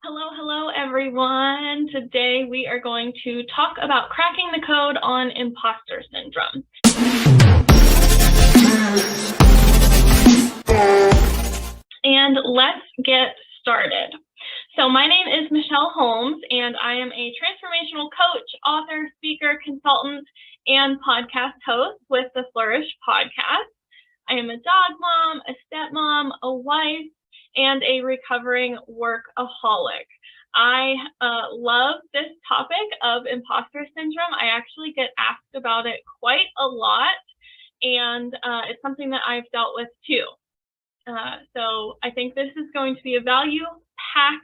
Hello, everyone. Today we are going to talk about cracking the code on imposter syndrome. And let's get started. So my name is Michelle Holmes, and I am a transformational coach, author, speaker, consultant, and podcast host with the Flourish podcast. I am a dog mom, a stepmom, a wife, and a recovering workaholic. I love this topic of imposter syndrome. I actually get asked about it quite a lot, and it's something that I've dealt with too. So I think this is going to be a value-packed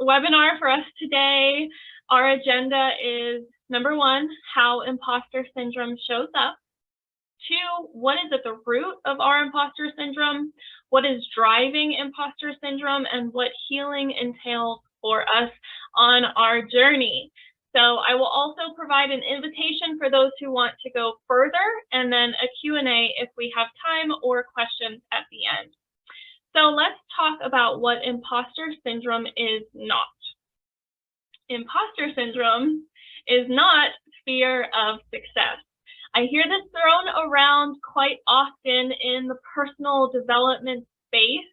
webinar for us today. Our agenda is, number one, how imposter syndrome shows up. Two, what is at the root of our imposter syndrome? What is driving imposter syndrome, and what healing entails for us on our journey? So I will also provide an invitation for those who want to go further, and then a Q&A if we have time or questions at the end. So let's talk about what imposter syndrome is not. Imposter syndrome is not fear of success. I hear this thrown around quite often in the personal development space,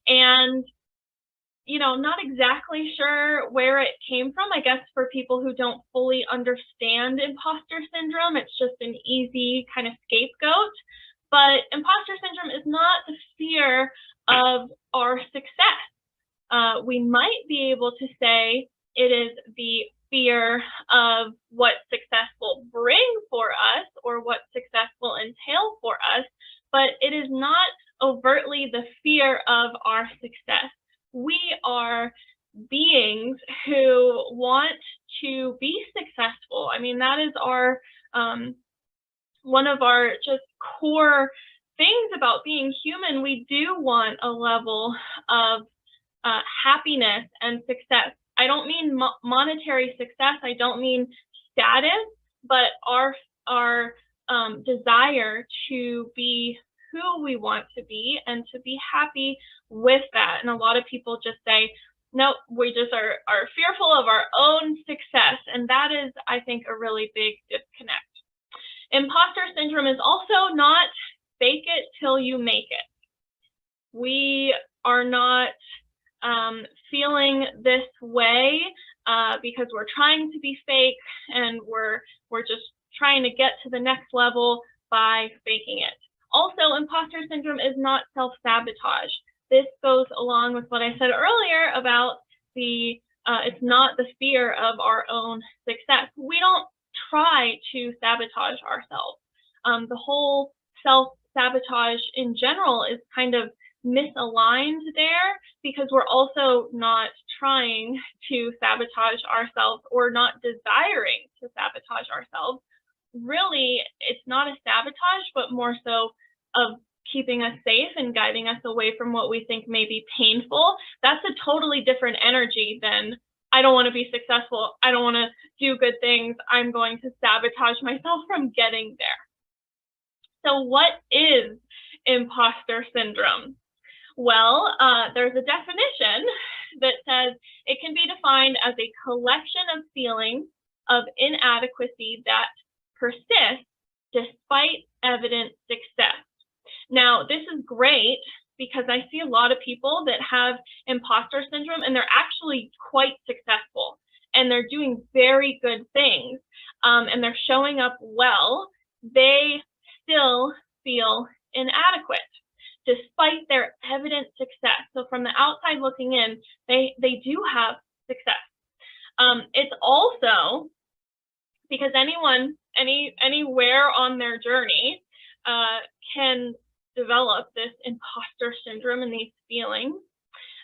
and not exactly sure where it came from. I guess for people who don't fully understand imposter syndrome, it's just an easy kind of scapegoat. But imposter syndrome is not the fear of our success. We might be able to say it is the fear of what success will bring for us or what success will entail for us, but it is not overtly the fear of our success. We are beings who want to be successful. I mean, that is our one of our just core things about being human. We do want a level of happiness and success. I don't mean monetary success. I don't mean status, but our desire to be who we want to be and to be happy with that. And a lot of people just say, nope, we just are fearful of our own success. And that is, I think, a really big disconnect. Imposter syndrome is also not fake it till you make it. We are not feeling this way because we're trying to be fake, and we're just trying to get to the next level by faking it. Also, imposter syndrome is not self-sabotage. This goes along with what I said earlier about it's not the fear of our own success. We don't try to sabotage ourselves. The whole self-sabotage in general is kind of misaligned there, because we're also not trying to sabotage ourselves or not desiring to sabotage ourselves. Really, it's not a sabotage, but more so of keeping us safe and guiding us away from what we think may be painful. That's a totally different energy than, I don't want to be successful, I don't want to do good things, I'm going to sabotage myself from getting there. So what is imposter syndrome? Well, there's a definition that says it can be defined as a collection of feelings of inadequacy that persist despite evident success. Now, this is great because I see a lot of people that have imposter syndrome and they're actually quite successful and they're doing very good things and they're showing up well. They still feel inadequate despite their evident success. So from the outside looking in, they do have success. It's also because anywhere on their journey can develop this imposter syndrome and these feelings.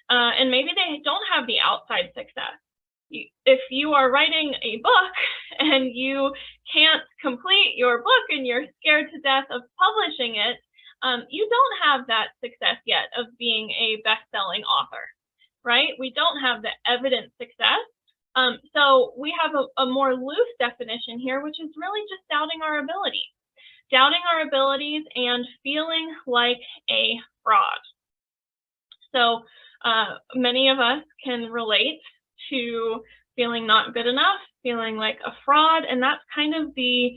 And maybe they don't have the outside success. If you are writing a book and you can't complete your book and you're scared to death of publishing it, you don't have that success yet of being a best-selling author, right? We don't have the evident success. So we have a more loose definition here, which is really just doubting our abilities. Doubting our abilities and feeling like a fraud. So Many of us can relate to feeling not good enough, feeling like a fraud, and that's kind of the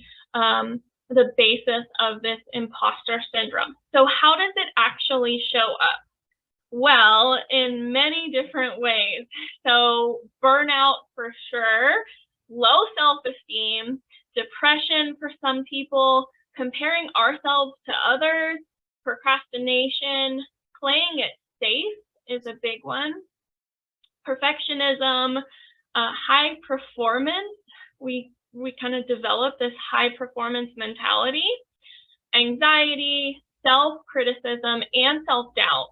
basis of this imposter syndrome. So how does it actually show up? Well, in many different ways. So burnout for sure, low self-esteem, depression for some people, comparing ourselves to others, procrastination, playing it safe is a big one, perfectionism, high performance. We kind of develop this high performance mentality, anxiety, self-criticism, and self-doubt,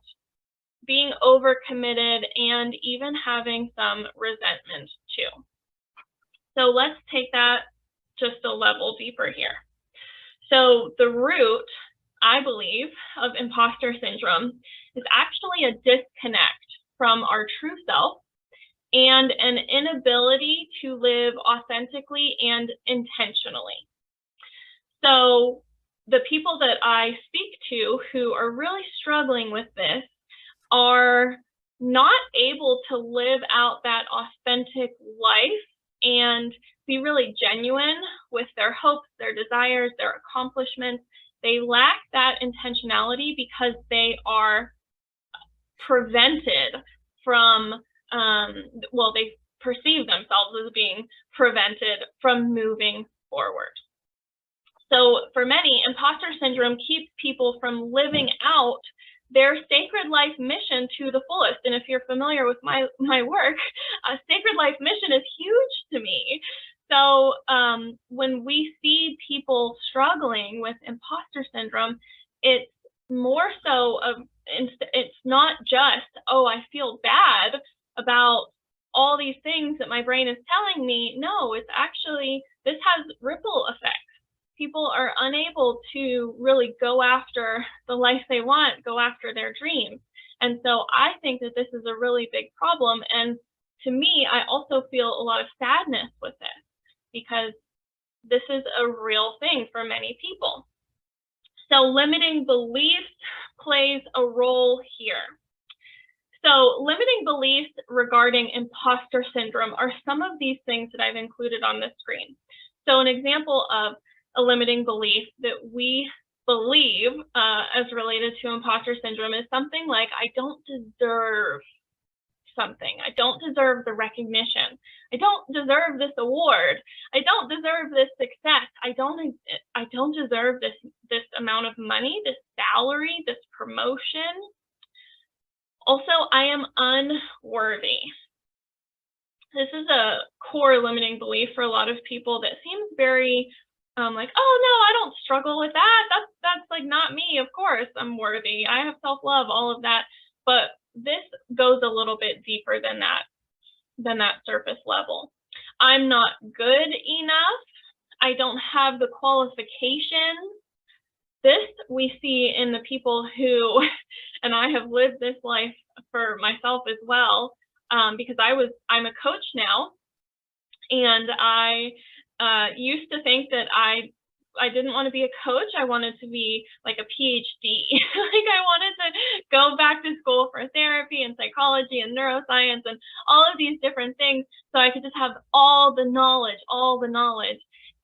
being overcommitted, and even having some resentment too. So let's take that just a level deeper here. So the root, I believe, of imposter syndrome is actually a disconnect from our true self and an inability to live authentically and intentionally. So the people that I speak to who are really struggling with this are not able to live out that authentic life and be really genuine with their hopes, their desires, their accomplishments. They lack that intentionality because they are prevented from, they perceive themselves as being prevented from moving forward. So for many, imposter syndrome keeps people from living out their sacred life mission to the fullest. And if you're familiar with my work, sacred life mission is huge to me. So when we see people struggling with imposter syndrome, it's more so of, it's not just, oh, I feel bad about all these things that my brain is telling me. No, it's actually, this has ripple effects. People are unable to really go after the life they want, go after their dreams. And so I think that this is a really big problem. And to me, I also feel a lot of sadness with this because this is a real thing for many people. So limiting beliefs plays a role here. So limiting beliefs regarding imposter syndrome are some of these things that I've included on the screen. So an example of a limiting belief that we believe as related to imposter syndrome is something like, I don't deserve something. I don't deserve the recognition. I don't deserve this award. I don't deserve this success. I don't deserve this amount of money, this salary, this promotion. Also, I am unworthy. This is a core limiting belief for a lot of people that seems very like, oh no, I don't struggle with that. That's like not me. Of course, I'm worthy. I have self-love, all of that. But this goes a little bit deeper than that surface level. I'm not good enough. I don't have the qualifications. This we see in the people who, and I have lived this life for myself as well, because I'm a coach now, and I used to think that I didn't want to be a coach. I wanted to be like a PhD. Like I wanted to go back to school for therapy and psychology and neuroscience and all of these different things so I could just have all the knowledge.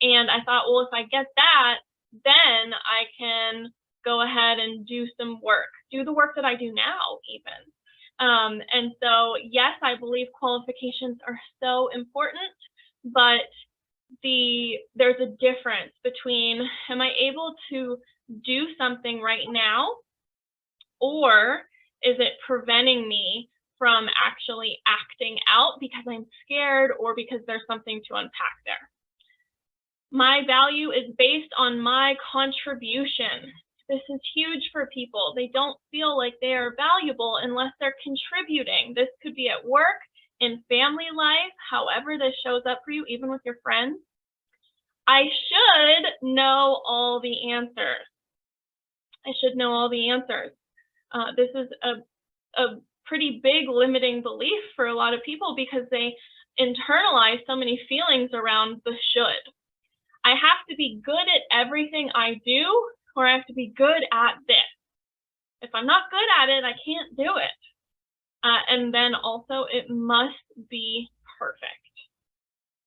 And I thought, well, if I get that, then I can go ahead and do some work, do the work that I do now even. And so, yes, I believe qualifications are so important, but there's a difference between, am I able to do something right now, or is it preventing me from actually acting out because I'm scared or because there's something to unpack there? My value is based on my contribution. This is huge for people. They don't feel like they are valuable unless they're contributing. This could be at work, in family life, however this shows up for you, even with your friends. I should know all the answers. This is a pretty big limiting belief for a lot of people because they internalize so many feelings around the should. I have to be good at everything I do, or I have to be good at this. If I'm not good at it, I can't do it. And then also it must be perfect.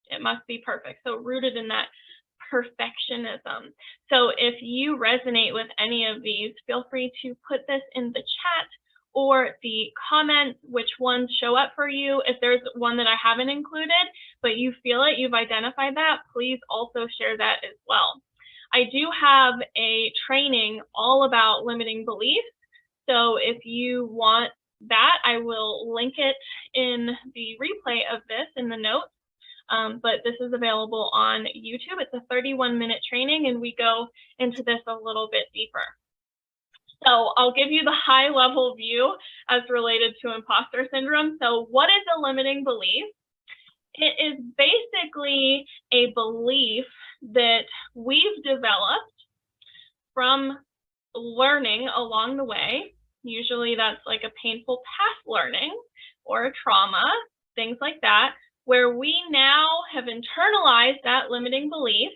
It must be perfect. So rooted in that perfectionism. So if you resonate with any of these, feel free to put this in the chat or the comments, which ones show up for you. If there's one that I haven't included, but you feel it, you've identified that, please also share that as well. I do have a training all about limiting beliefs. So if you want that, I will link it in the replay of this in the notes. But this is available on YouTube. It's a 31-minute training, and we go into this a little bit deeper. So I'll give you the high-level view as related to imposter syndrome. So what is a limiting belief? It is basically a belief that we've developed from learning along the way. Usually that's like a painful past learning or a trauma, things like that, where we now have internalized that limiting belief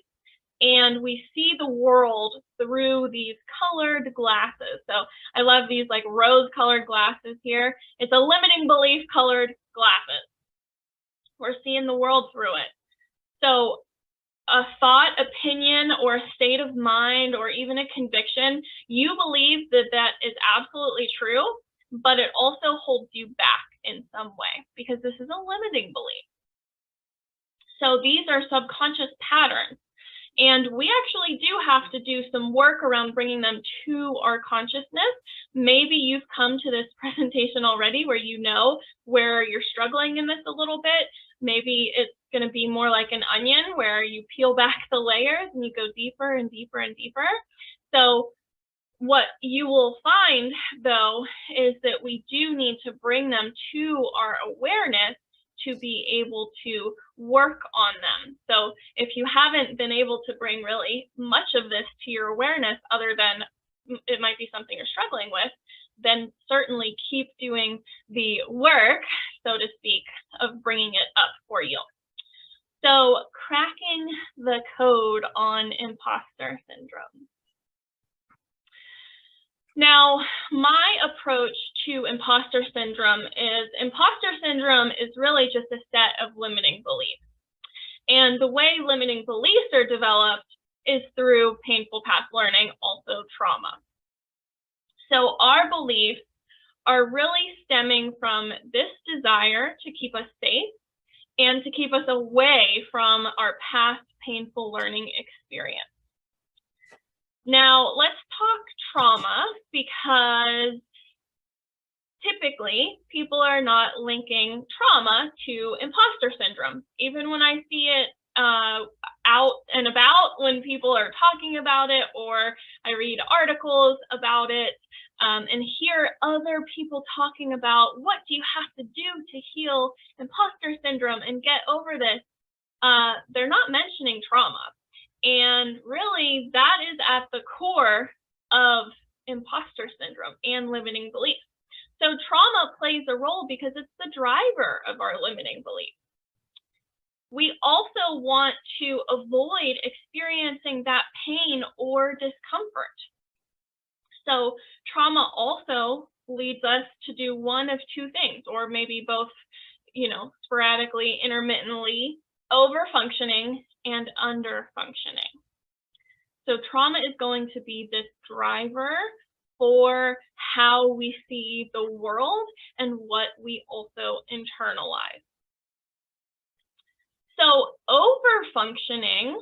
and we see the world through these colored glasses. So I love these like rose-colored glasses here. It's a limiting belief colored glasses. We're seeing the world through it. So a thought, opinion, or a state of mind, or even a conviction, you believe that that is absolutely true, but it also holds you back in some way because this is a limiting belief. So these are subconscious patterns, and we actually do have to do some work around bringing them to our consciousness. Maybe you've come to this presentation already where you know where you're struggling in this a little bit. Maybe it's going to be more like an onion where you peel back the layers and you go deeper and deeper and deeper. So what you will find, though, is that we do need to bring them to our awareness to be able to work on them. So if you haven't been able to bring really much of this to your awareness, other than it might be something you're struggling with, then certainly keep doing the work, so to speak, of bringing it up for you. So cracking the code on imposter syndrome. Now, my approach to imposter syndrome is really just a set of limiting beliefs. And the way limiting beliefs are developed is through painful past learning, also trauma. So our beliefs are really stemming from this desire to keep us safe and to keep us away from our past painful learning experience. Now, let's talk trauma, because typically people are not linking trauma to imposter syndrome. Even when I see it out and about, when people are talking about it, or I read articles about it and hear other people talking about what do you have to do to heal imposter syndrome and get over this, they're not mentioning trauma. And really, that is at the core of imposter syndrome and limiting beliefs. So trauma plays a role because it's the driver of our limiting beliefs. We also want to avoid experiencing that pain or discomfort. So trauma also leads us to do one of two things, or maybe both, sporadically, intermittently, over-functioning and under-functioning. So trauma is going to be this driver for how we see the world and what we also internalize. So over-functioning,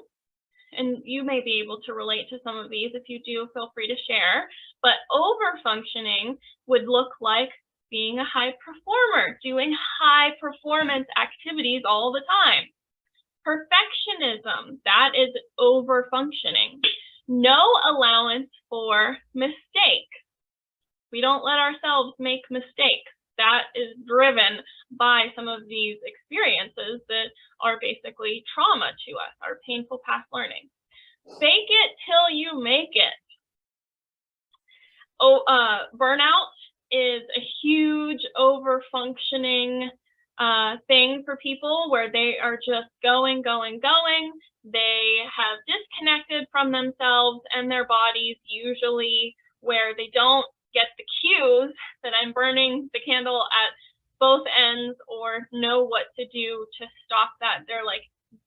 and you may be able to relate to some of these. If you do, feel free to share. But over-functioning would look like being a high performer, doing high performance activities all the time. Perfectionism, that is over-functioning. No allowance for mistake. We don't let ourselves make mistakes. That is driven by some of these experiences that are basically trauma to us, our painful past learning. Fake it till you make it. Burnout is a huge over-functioning thing for people, where they are just going. They have disconnected from themselves and their bodies, usually where they don't get the cues that I'm burning the candle at both ends or know what to do to stop that. They're like,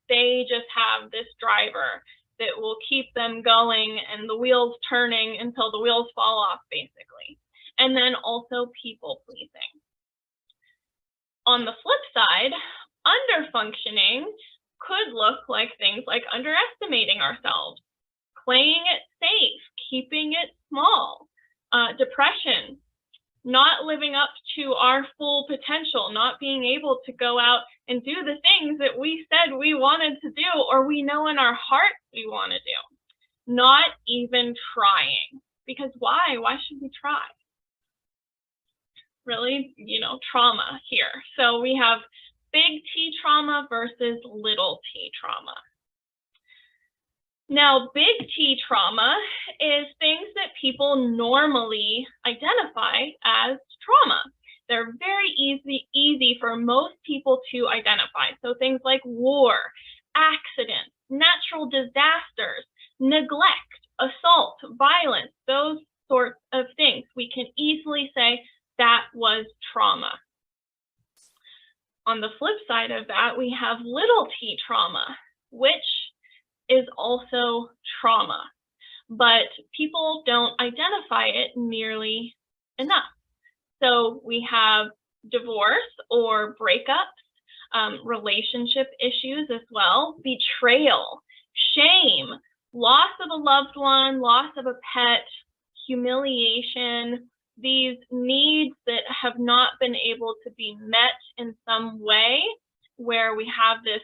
they just have this driver that will keep them going and the wheels turning until the wheels fall off, basically. And then also people pleasing. On the flip side, underfunctioning could look like things like underestimating ourselves, playing it safe, keeping it small, depression, not living up to our full potential, not being able to go out and do the things that we said we wanted to do or we know in our heart we want to do, not even trying. Because why? Why should we try? Really, trauma here. So we have big T trauma versus little t trauma. Now, big T trauma is things that people normally identify as trauma. They're very easy for most people to identify. So things like war, accidents, natural disasters, neglect, assault, violence, those sorts of things. We can easily say that was trauma. On the flip side of that, we have little t trauma, which is also trauma, but people don't identify it nearly enough. So we have divorce or breakups, relationship issues as well, betrayal, shame, loss of a loved one, loss of a pet, humiliation, these needs that have not been able to be met in some way where we have this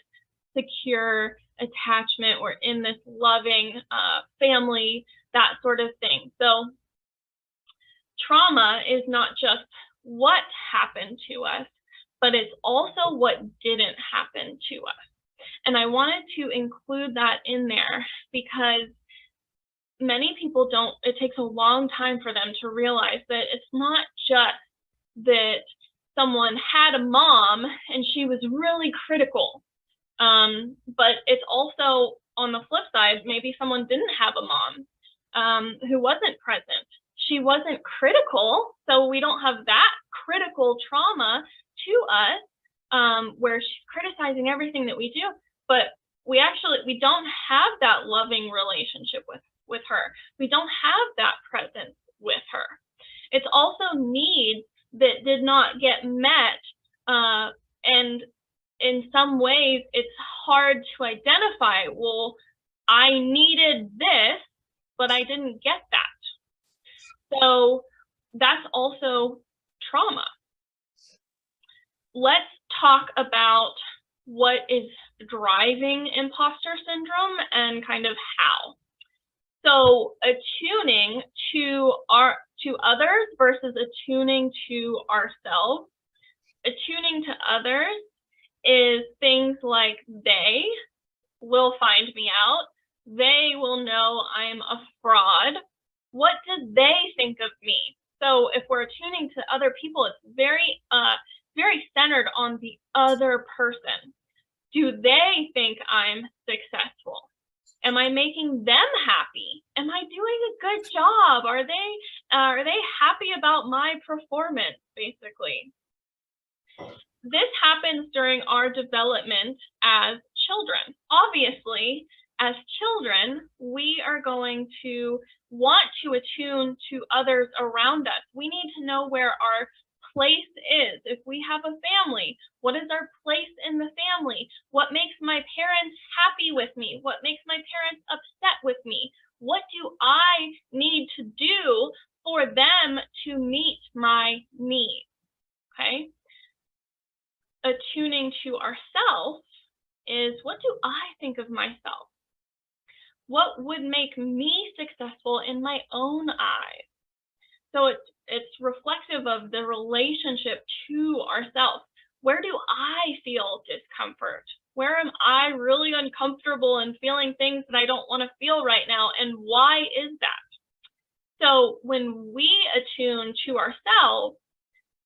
secure attachment, we're in this loving family, that sort of thing. So trauma is not just what happened to us, but it's also what didn't happen to us. And I wanted to include that in there because many people don't, it takes a long time for them to realize that it's not just that someone had a mom and she was really critical. But it's also on the flip side, maybe someone didn't have a mom who wasn't present. She wasn't critical, so we don't have that critical trauma to us where she's criticizing everything that we do, but we don't have that loving relationship with her. We don't have that presence with her. It's also needs that did not get met, and in some ways, it's hard to identify, well, I needed this, but I didn't get that. So that's also trauma. Let's talk about what is driving imposter syndrome and kind of how. So attuning to others versus attuning to ourselves. Attuning to others is things like they will find me out. They will know I'm a fraud. What do they think of me? So if we're attuning to other people, it's very centered on the other person. Do they think I'm successful? Am I making them happy? Am I doing a good job? Are they happy about my performance, basically? This happens during our development as children. Obviously, as children, we are going to want to attune to others around us. We need to know where our place is. If we have a family, what is our place in the family? What makes my parents happy with me? What makes my parents upset with me? What do I need to do for them to meet my needs? Okay? Attuning to ourselves is, what do I think of myself? What would make me successful in my own eyes? So it's reflective of the relationship to ourselves. Where do I feel discomfort? Where am I really uncomfortable and feeling things that I don't want to feel right now? And why is that? So when we attune to ourselves,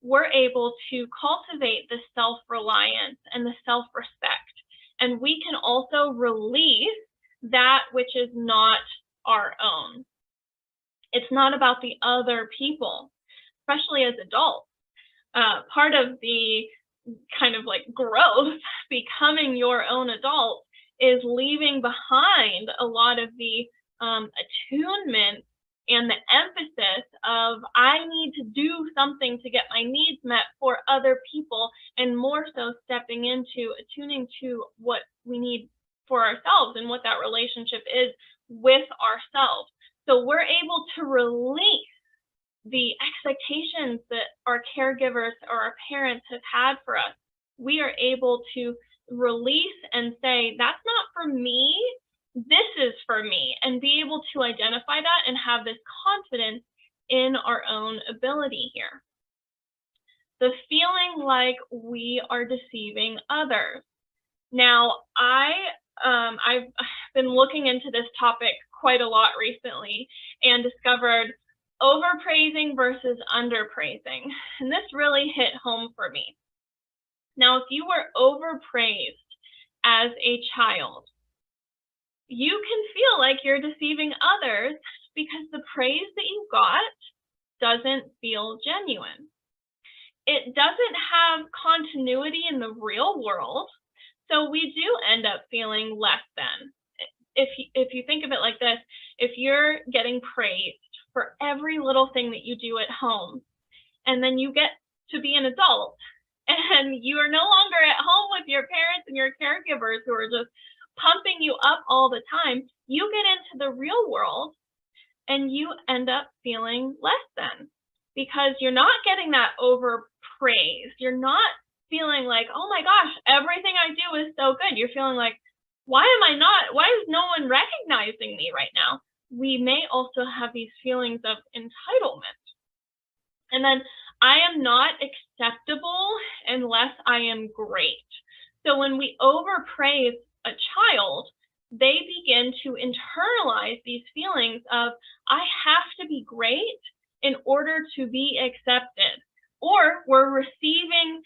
we're able to cultivate the self-reliance and the self-respect. And we can also release that which is not our own. It's not about the other people, especially as adults. part of the kind of like growth, becoming your own adult, is leaving behind a lot of the attunement and the emphasis of I need to do something to get my needs met for other people, and more so stepping into attuning to what we need for ourselves and what that relationship is with ourselves. So we're able to release the expectations that our caregivers or our parents have had for us. We are able to release and say, that's not for me, this is for me, and be able to identify that and have this confidence in our own ability here. The feeling like we are deceiving others. Now, I've been looking into this topic quite a lot recently and discovered overpraising versus underpraising, and this really hit home for me. Now, if you were overpraised as a child, you can feel like you're deceiving others because the praise that you got doesn't feel genuine. It doesn't have continuity in the real world, so we do end up feeling less than. If you think of it like this, if you're getting praised for every little thing that you do at home, and then you get to be an adult, and you are no longer at home with your parents and your caregivers who are just pumping you up all the time, you get into the real world and you end up feeling less than, because you're not getting that overpraise. You're not feeling like, oh my gosh, everything I do is so good. You're feeling like, why is no one recognizing me right now? We may also have these feelings of entitlement. And then, I am not acceptable unless I am great. So when we overpraise a child, they begin to internalize these feelings of, I have to be great in order to be accepted. Or we're receiving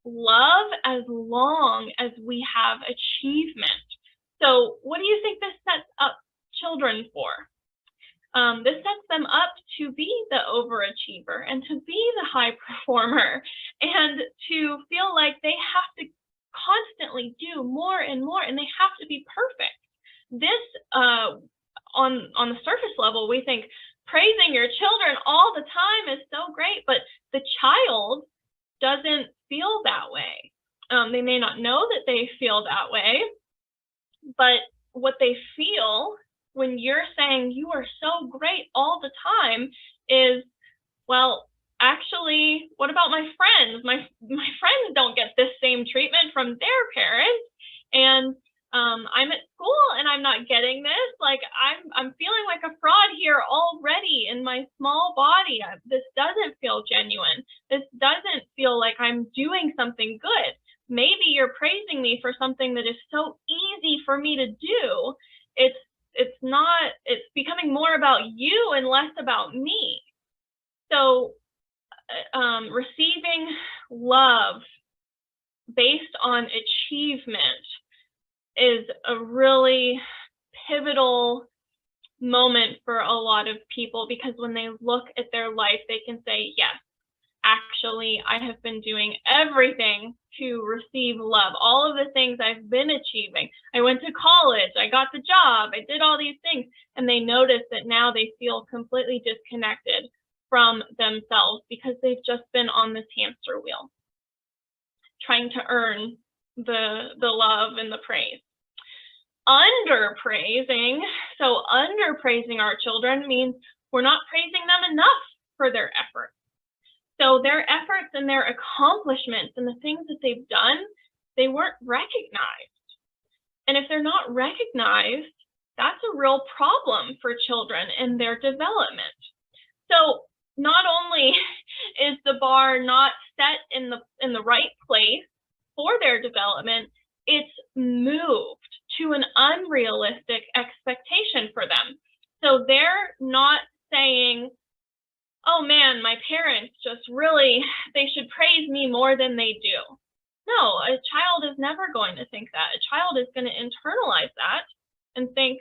love as long as we have achievement. So what do you think this sets up children for? This sets them up to be the overachiever and to be the high performer, and to feel like they have to constantly do more and more, and they have to be perfect. This, on the surface level, we think praising your children all the time is so great, but the child doesn't feel that way. They may not know that they feel that way, but what they feel when you're saying you are so great all the time is, well, actually, what about my friends? My friends don't get this same treatment from their parents, and I'm at school and I'm not getting this. Like, I'm feeling like a fraud here already in my small body. This doesn't feel genuine. This doesn't feel like I'm doing something good. Maybe you're praising me for something that is so easy for me to do. It's becoming more about you and less about me. So receiving love based on achievement is a really pivotal moment for a lot of people, because when they look at their life, they can say, yes, actually, I have been doing everything to receive love. All of the things I've been achieving. I went to college, I got the job, I did all these things. And they notice that now they feel completely disconnected from themselves because they've just been on this hamster wheel, trying to earn the love and the praise. Underpraising. So underpraising our children means we're not praising them enough for their efforts. So their efforts and their accomplishments and the things that they've done, they weren't recognized. And if they're not recognized, that's a real problem for children in their development. So not only is the bar not set in the right place for their development, it's moved to an unrealistic expectation for them. So they're not saying, oh man, my parents just really, they should praise me more than they do. No, a child is never going to think that. A child is going to internalize that and think,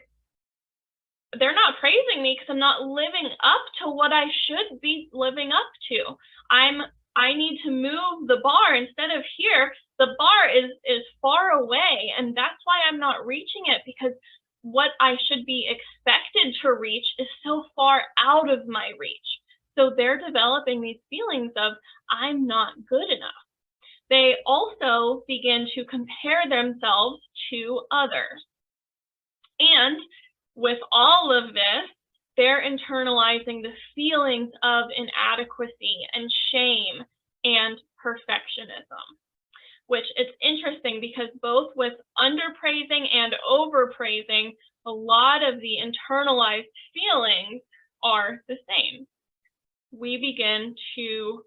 they're not praising me because I'm not living up to what I should be living up to. I need to move the bar. Instead of here, the bar is far away, and that's why I'm not reaching it, because what I should be expected to reach is so far out of my reach. So they're developing these feelings of, I'm not good enough. They also begin to compare themselves to others. And with all of this, they're internalizing the feelings of inadequacy and shame and perfectionism, which it's interesting because both with underpraising and overpraising, a lot of the internalized feelings are the same. We begin to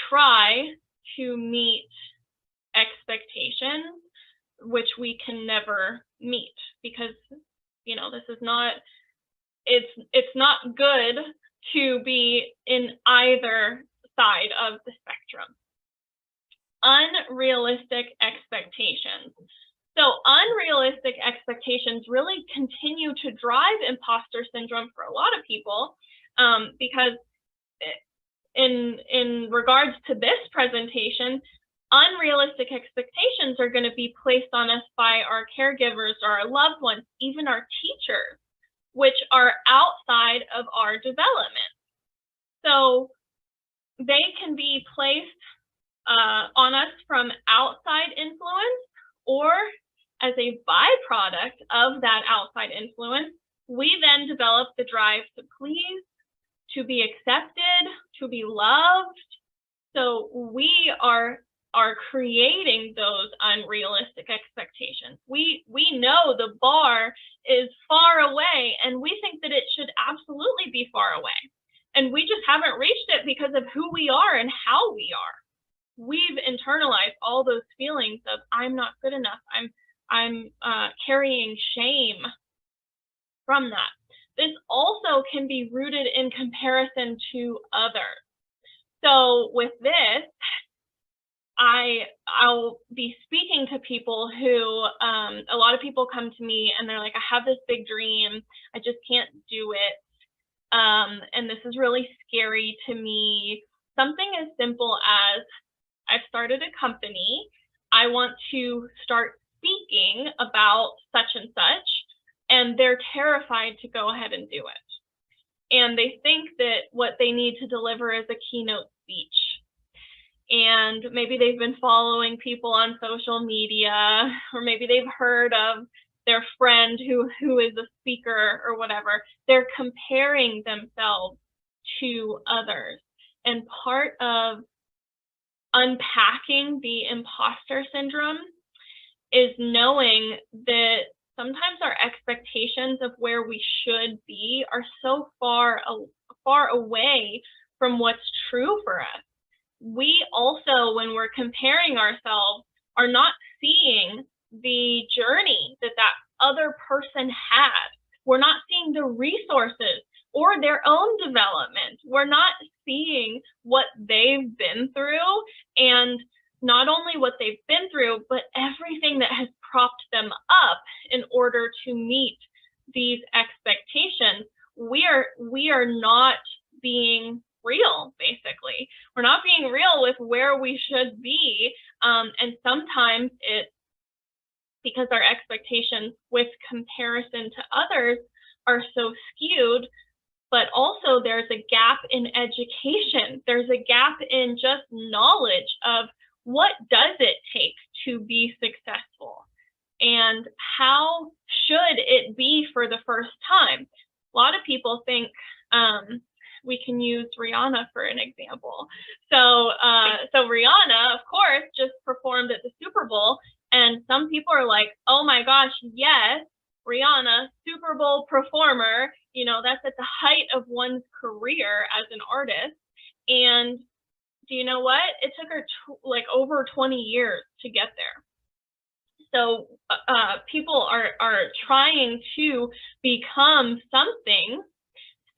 try to meet expectations, which we can never meet, because, you know, this is not, it's not good to be in either side of the spectrum. Unrealistic expectations. So unrealistic expectations really continue to drive imposter syndrome for a lot of people, because in regards to this presentation, unrealistic expectations are going to be placed on us by our caregivers or our loved ones, even our teachers, which are outside of our development. So they can be placed on us from outside influence, or as a byproduct of that outside influence, we then develop the drive to please, to be accepted, to be loved. So we are creating those unrealistic expectations. We know the bar is far away, and we think that it should absolutely be far away. And we just haven't reached it because of who we are and how we are. We've internalized all those feelings of, I'm not good enough. I'm carrying shame from that. This also can be rooted in comparison to others. So with this, I'll be speaking to people who, a lot of people come to me and they're like, I have this big dream, I just can't do it. And this is really scary to me. Something as simple as, I've started a company, I want to start speaking about such and such, and they're terrified to go ahead and do it. And they think that what they need to deliver is a keynote speech. And maybe they've been following people on social media, or maybe they've heard of their friend who is a speaker or whatever. They're comparing themselves to others. And part of unpacking the imposter syndrome is knowing that sometimes our expectations of where we should be are so far away from what's true for us. We also, when we're comparing ourselves, are not seeing the journey that other person had. We're not seeing the resources or their own development. We're not seeing what they've been through, and not only what they've been through, but everything that has propped them up in order to meet these expectations. We are not being real, basically. We're not being real with where we should be, and sometimes it's because our expectations with comparison to others are so skewed, but also there's a gap in education. There's a gap in just knowledge of what does it take to be successful, and how should it be for the first time. A lot of people think, we can use Rihanna for an example. So Rihanna, of course, just performed at the Super Bowl, and some people are like, oh my gosh, yes, Rihanna, Super Bowl performer, you know, that's at the height of one's career as an artist. And do you know what? It took her like over 20 years to get there. So people are trying to become something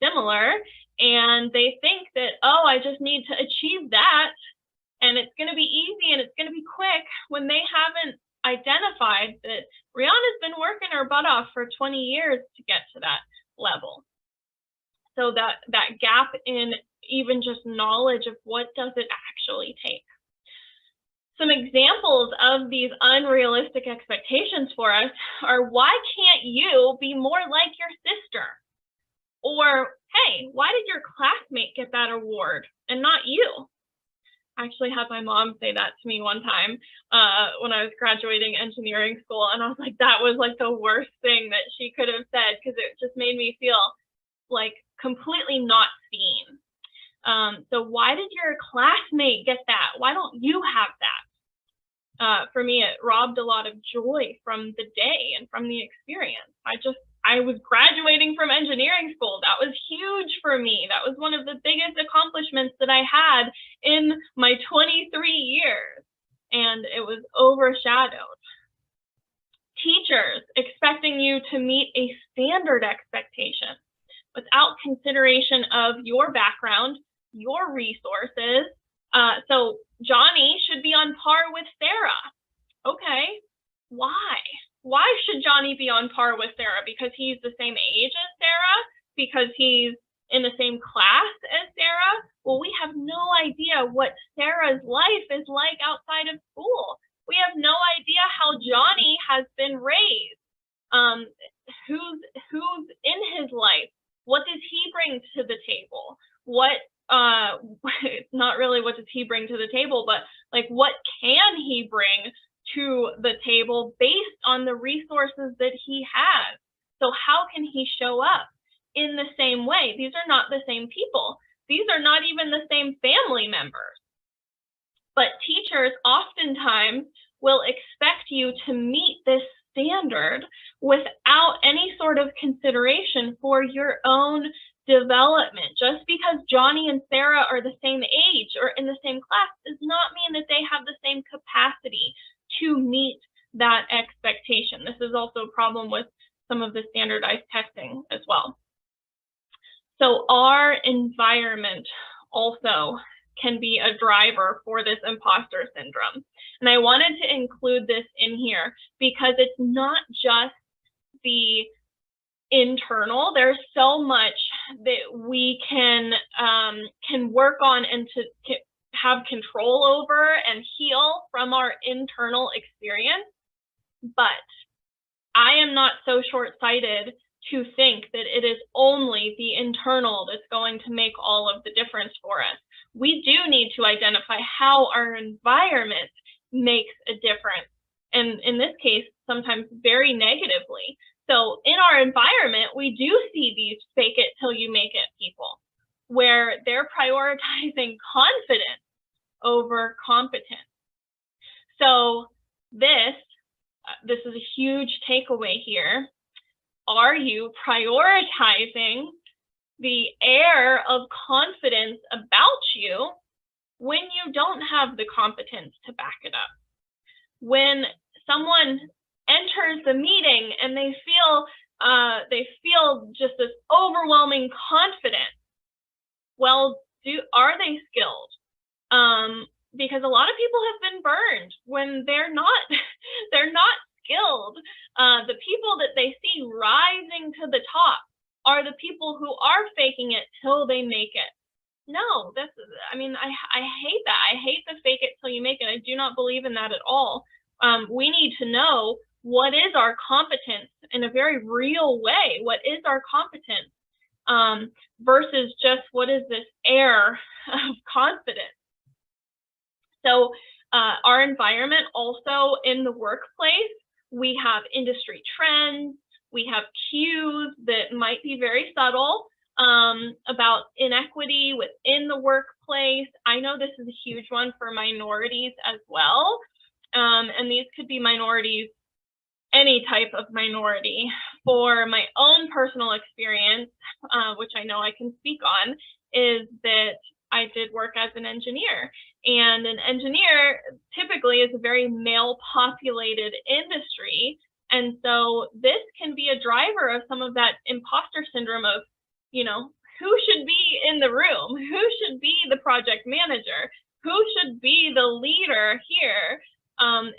similar, and they think that, oh, I just need to achieve that, and it's going to be easy and it's going to be quick, when they haven't identified that Rihanna's been working her butt off for 20 years to get to that. level. So that gap in even just knowledge of what does it actually take. Some examples of these unrealistic expectations for us are, why can't you be more like your sister? Or, hey, why did your classmate get that award and not you? I actually had my mom say that to me one time when I was graduating engineering school, and I was like, that was like the worst thing that she could have said, because it just made me feel like completely not seen. So why did your classmate get that? Why don't you have that? For me, it robbed a lot of joy from the day and from the experience. I was graduating from engineering school. That was huge for me. That was one of the biggest accomplishments that I had in my 23 years, and it was overshadowed. Teachers expecting you to meet a standard expectation without consideration of your background, your resources. So Johnny should be on par with Sarah. Okay, why? Why should Johnny be on par with Sarah? Because he's the same age as Sarah? Because he's in the same class as Sarah? Well, we have no idea what Sarah's life is like outside of school. We have no idea how Johnny has been raised. Who's in his life? What does he bring to the table? It's not really what does he bring to the table, but like, what can he bring to the table based on the resources that he has? So how can he show up in the same way? These are not the same people. These are not even the same family members. But teachers oftentimes will expect you to meet this standard without any sort of consideration for your own development. Just because Johnny and Sarah are the same age or in the same class does not mean that they have the same capacity to meet that expectation. This is also a problem with some of the standardized testing as well. So our environment also can be a driver for this imposter syndrome. And I wanted to include this in here because it's not just the internal. There's so much that we can work on and to have control over and heal from our internal experience. But I am not so short-sighted to think that it is only the internal that's going to make all of the difference for us. We do need to identify how our environment makes a difference, and in this case, sometimes very negatively. So in our environment, we do see these fake it till you make it people, where they're prioritizing confidence over competence. So this is a huge takeaway here. Are you prioritizing the air of confidence about you when you don't have the competence to back it up? When someone enters the meeting and they feel just this overwhelming confidence, well, are they skilled? Because a lot of people have been burned when they're not skilled. The people that they see rising to the top are the people who are faking it till they make it. No, I hate that. I hate the fake it till you make it. I do not believe in that at all. We need to know what is our competence in a very real way. What is our competence versus just what is this air of confidence? So our environment also in the workplace, we have industry trends, we have cues that might be very subtle about inequity within the workplace. I know this is a huge one for minorities as well. And these could be minorities, any type of minority. For my own personal experience, which I know I can speak on, is that I did work as an engineer. And an engineer typically is a very male-populated industry. And so this can be a driver of some of that imposter syndrome of, who should be in the room? Who should be the project manager? Who should be the leader here?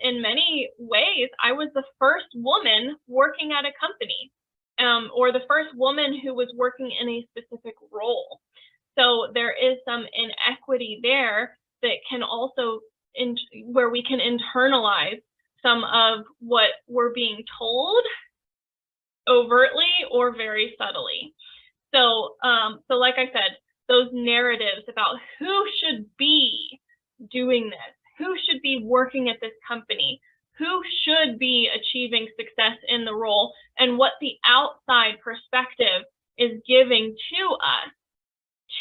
In many ways, I was the first woman working at a company. or the first woman who was working in a specific role. So there is some inequity there that can also, where we can internalize some of what we're being told overtly or very subtly. So like I said, those narratives about who should be doing this, who should be working at this company, who should be achieving success in the role, and what the outside perspective is giving to us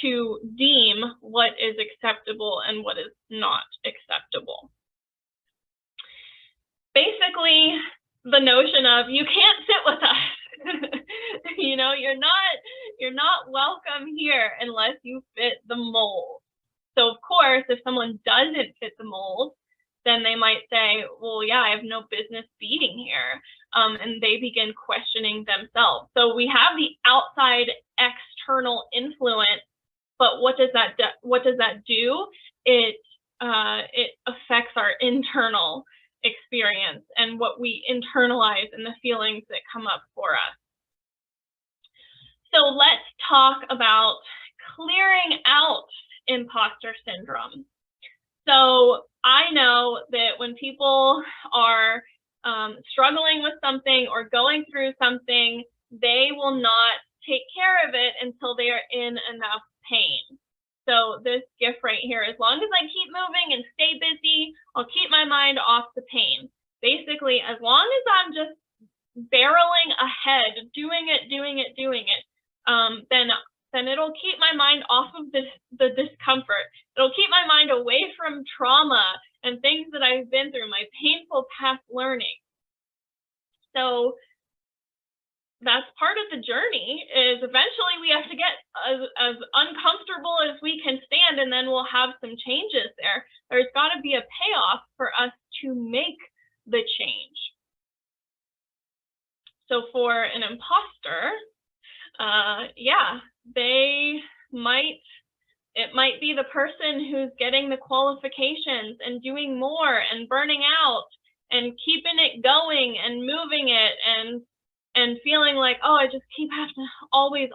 to deem what is acceptable and what is not acceptable. Basically, the notion of you can't sit with us. You know, you're not welcome here unless you fit the mold. So of course, if someone doesn't fit the mold, then they might say, well, yeah, I have no business being here. And they begin questioning themselves. So we have the outside external influence, but what does that do? It affects our internal experience and what we internalize and the feelings that come up for us. So let's talk about clearing out imposter syndrome. So I know that when people are struggling with something or going through something, they will not take care of it until they are in enough pain. So this gift right here, as long as I keep moving and stay busy, I'll keep my mind off the pain. Basically, as long as I'm just barreling ahead, doing it, then it'll keep my mind off of the discomfort. It'll keep my mind away from trauma and things that I've been through, my painful past learning. So that's part of the journey, is eventually we have to get as uncomfortable as we can stand, and then we'll have some changes there. There's got to be a payoff for us to make the change. So for an imposter, it might be the person who's getting the qualifications and doing more and burning out and keeping it going and moving it and feeling like, oh, I just have to always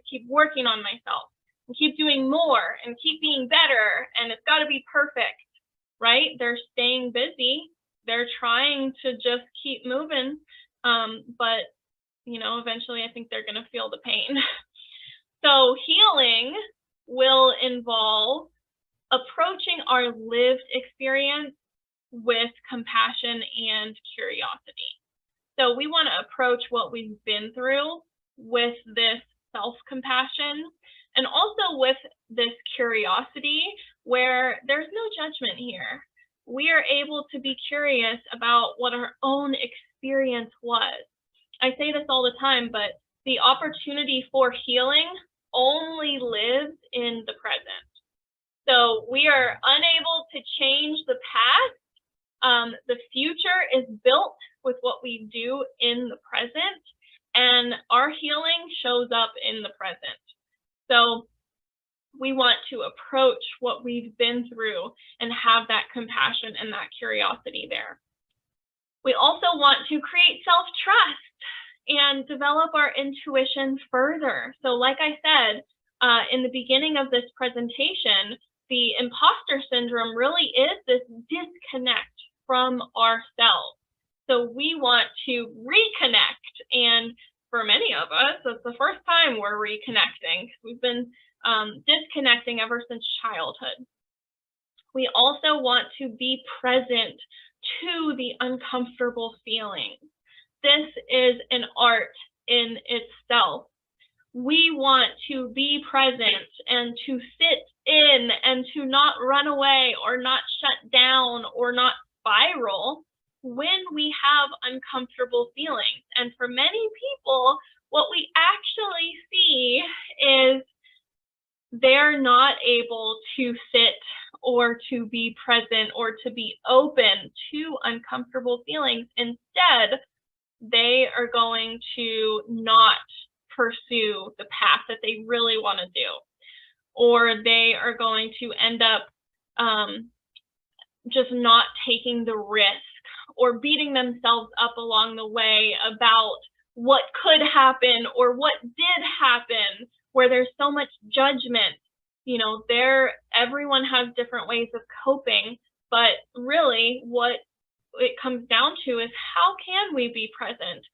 keep working on myself and keep doing more and keep being better, and it's got to be perfect, right? They're staying busy. They're trying to just keep moving, but eventually I think they're going to feel the pain. So healing will involve approaching our lived experience with compassion and curiosity. So we want to approach what we've been through with this self-compassion and also with this curiosity where there's no judgment here. We are able to be curious about what our own experience was. I say this all the time, but the opportunity for healing only lives in the present. So we are unable to change the past. The future is built with what we do in the present, and our healing shows up in the present. So we want to approach what we've been through and have that compassion and that curiosity there. We also want to create self-trust and develop our intuition further. So like I said, in the beginning of this presentation, the imposter syndrome really is this disconnect from ourselves. So we want to reconnect. And for many of us, it's the first time we're reconnecting. We've been disconnecting ever since childhood. We also want to be present to the uncomfortable feelings. This is an art in itself. We want to be present and to sit in and to not run away or not shut down or not spiral when we have uncomfortable feelings. And for many people, what we actually see is they're not able to sit or to be present or to be open to uncomfortable feelings. Instead, they are going to not pursue the path that they really want to do, or they are going to end up just not taking the risk or beating themselves up along the way about what could happen or what did happen, where there's so much judgment. Everyone has different ways of coping, but really what it comes down to is how can we be present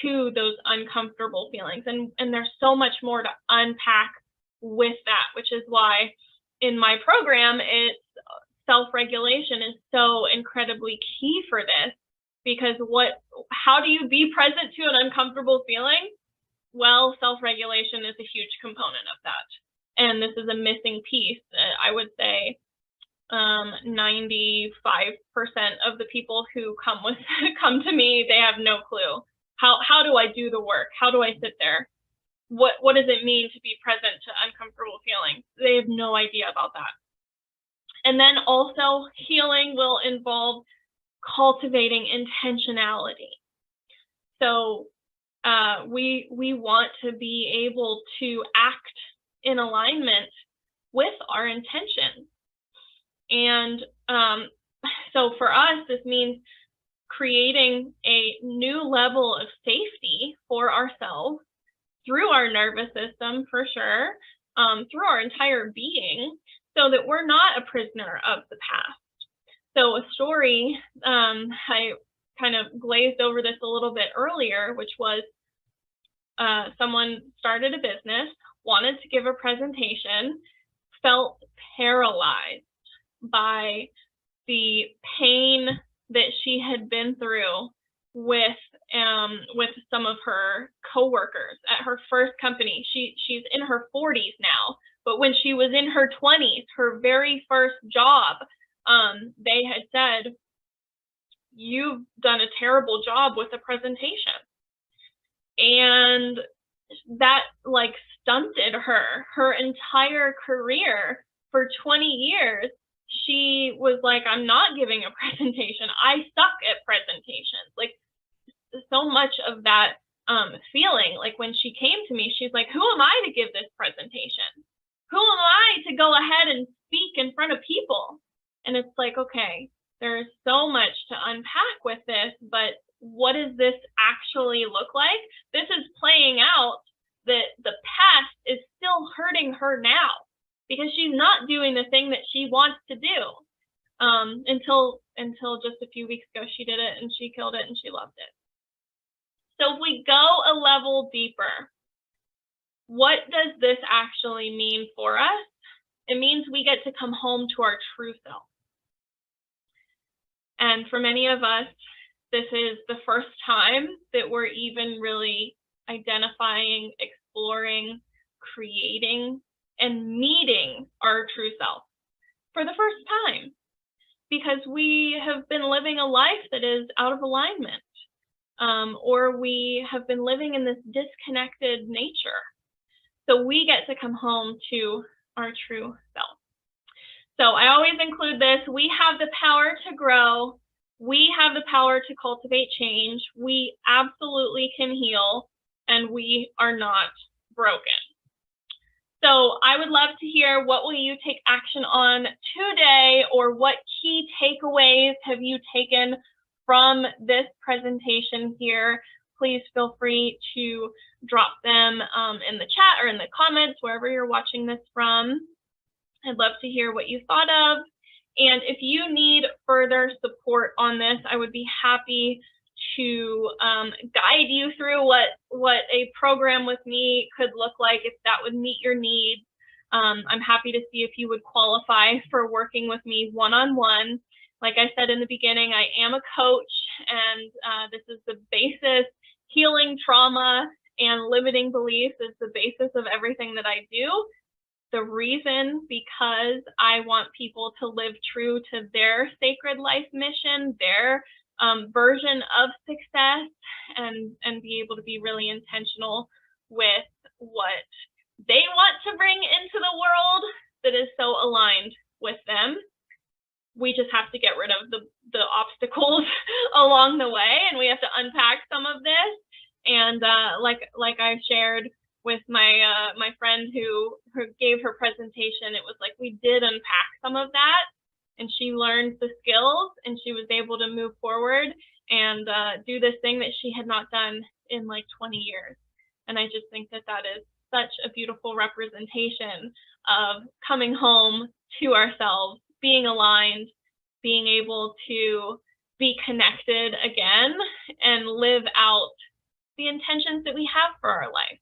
to those uncomfortable feelings? And there's so much more to unpack with that, which is why in my program, self-regulation is so incredibly key for this, because how do you be present to an uncomfortable feeling? Well, self-regulation is a huge component of that. And this is a missing piece. I would say 95% of the people who come to me, they have no clue. How do I do the work? How do I sit there? What does it mean to be present to uncomfortable feelings? They have no idea about that. And then also healing will involve cultivating intentionality. So we want to be able to act in alignment with our intention. And so for us, this means creating a new level of safety for ourselves through our nervous system, for sure, through our entire being, so that we're not a prisoner of the past. So a story, I kind of glazed over this a little bit earlier, which was someone started a business, wanted to give a presentation, felt paralyzed by the pain that she had been through with some of her coworkers at her first company. She's in her 40s now, but when she was in her 20s, her very first job, they had said, "You've done a terrible job with the presentation." And that stunted her entire career. For 20 years. She was like, "I'm not giving a presentation. I suck at presentations." So much of that feeling, when she came to me, she's like, "Who am I to give this presentation? Who am I to go ahead and speak in front of people?" And it's like, okay, there's so much to unpack with this, but what does this actually look like? This is playing out that the past is still hurting her now, because she's not doing the thing that she wants to do. Until just a few weeks ago, she did it and she killed it and she loved it. So if we go a level deeper, what does this actually mean for us? It means we get to come home to our true self. And for many of us, this is the first time that we're even really identifying, exploring, creating, and meeting our true self for the first time, because we have been living a life that is out of alignment, or we have been living in this disconnected nature. So we get to come home to our true self. So I always include this. We have the power to grow. We have the power to cultivate change. We absolutely can heal, and we are not broken. So I would love to hear, what will you take action on today, or what key takeaways have you taken from this presentation here? Please feel free to drop them in the chat or in the comments, wherever you're watching this from. I'd love to hear what you thought of. And if you need further support on this, I would be happy to guide you through what a program with me could look like, if that would meet your needs. I'm happy to see if you would qualify for working with me one-on-one. Like I said in the beginning, I am a coach, and this is the basis. Healing trauma and limiting beliefs is the basis of everything that I do. The reason, because I want people to live true to their sacred life mission, their version of success, and be able to be really intentional with what they want to bring into the world that is so aligned with them. We just have to get rid of the obstacles along the way, and we have to unpack some of this. And like I shared with my friend who gave her presentation, it was like we did unpack some of that, and she learned the skills, and she was able to move forward and do this thing that she had not done in like 20 years. And I just think that that is such a beautiful representation of coming home to ourselves, being aligned, being able to be connected again and live out the intentions that we have for our life.